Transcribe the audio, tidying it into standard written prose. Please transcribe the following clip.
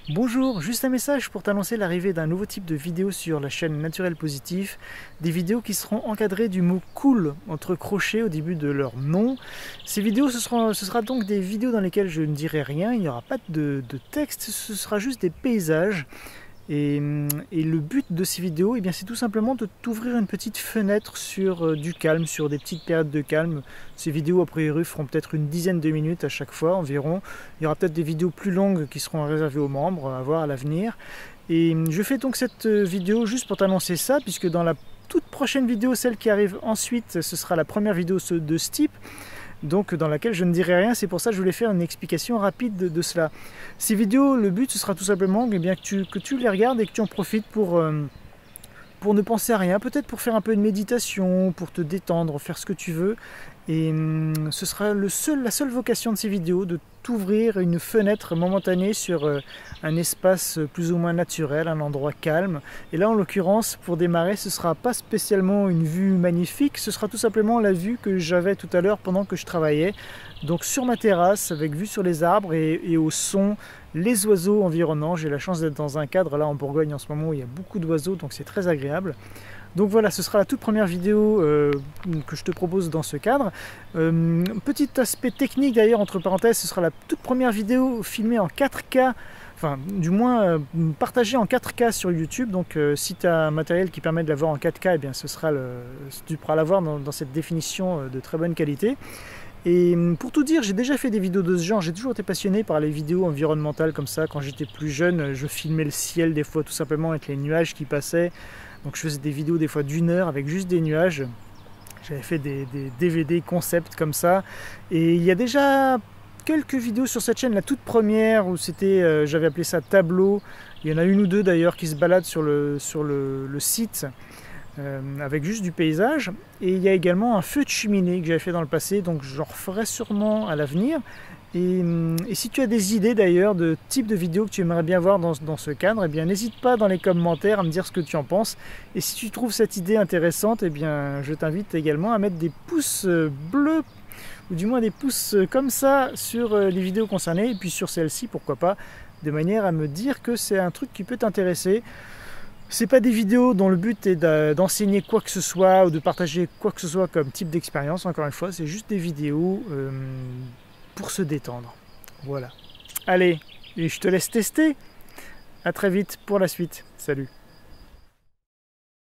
Bonjour, juste un message pour t'annoncer l'arrivée d'un nouveau type de vidéo sur la chaîne Naturel Positif. Des vidéos qui seront encadrées du mot cool entre crochets au début de leur nom. Ces vidéos, ce sera donc des vidéos dans lesquelles je ne dirai rien, il n'y aura pas de texte, ce sera juste des paysages. Et le but de ces vidéos, eh bien, c'est tout simplement de t'ouvrir une petite fenêtre sur du calme, sur des petites périodes de calme. Ces vidéos, a priori, feront peut-être une dizaine de minutes à chaque fois environ. Il y aura peut-être des vidéos plus longues qui seront réservées aux membres, à voir à l'avenir. Et je fais donc cette vidéo juste pour t'annoncer ça, puisque dans la toute prochaine vidéo, celle qui arrive ensuite, ce sera la première vidéo de ce type, donc dans laquelle je ne dirai rien. C'est pour ça que je voulais faire une explication rapide de cela. Ces vidéos, le but ce sera tout simplement eh bien, que tu les regardes et que tu en profites pour ne penser à rien, peut-être pour faire un peu de méditation, pour te détendre, faire ce que tu veux. Et ce sera la seule vocation de ces vidéos, de t'ouvrir une fenêtre momentanée sur un espace plus ou moins naturel, un endroit calme. Et là, en l'occurrence, pour démarrer, ce ne sera pas spécialement une vue magnifique, ce sera tout simplement la vue que j'avais tout à l'heure pendant que je travaillais. Donc sur ma terrasse, avec vue sur les arbres et au son, les oiseaux environnants. J'ai la chance d'être dans un cadre là en Bourgogne en ce moment où il y a beaucoup d'oiseaux, donc c'est très agréable. Donc voilà, ce sera la toute première vidéo que je te propose dans ce cadre. Petit aspect technique d'ailleurs, entre parenthèses, ce sera la toute première vidéo filmée en 4K, enfin du moins partagée en 4K sur YouTube. Donc si tu as un matériel qui permet de la voir en 4K, eh bien, tu pourras la voir dans cette définition de très bonne qualité. Et pour tout dire, j'ai déjà fait des vidéos de ce genre, j'ai toujours été passionné par les vidéos environnementales comme ça. Quand j'étais plus jeune, je filmais le ciel des fois tout simplement avec les nuages qui passaient. Donc je faisais des vidéos des fois d'1 heure avec juste des nuages. J'avais fait des DVD concept comme ça. Et il y a déjà quelques vidéos sur cette chaîne, la toute première où c'était, j'avais appelé ça tableau. Il y en a une ou deux d'ailleurs qui se baladent sur le site. Avec juste du paysage. Et il y a également un feu de cheminée que j'avais fait dans le passé, donc j'en referai sûrement à l'avenir. Et si tu as des idées d'ailleurs de type de vidéo que tu aimerais bien voir dans ce cadre, eh bien n'hésite pas dans les commentaires à me dire ce que tu en penses. Et si tu trouves cette idée intéressante, eh bien je t'invite également à mettre des pouces bleus, ou du moins des pouces comme ça sur les vidéos concernées, et puis sur celle-ci pourquoi pas, de manière à me dire que c'est un truc qui peut t'intéresser. C'est pas des vidéos dont le but est d'enseigner quoi que ce soit ou de partager quoi que ce soit comme type d'expérience, encore une fois, c'est juste des vidéos pour se détendre. Voilà. Allez, et je te laisse tester. À très vite pour la suite. Salut.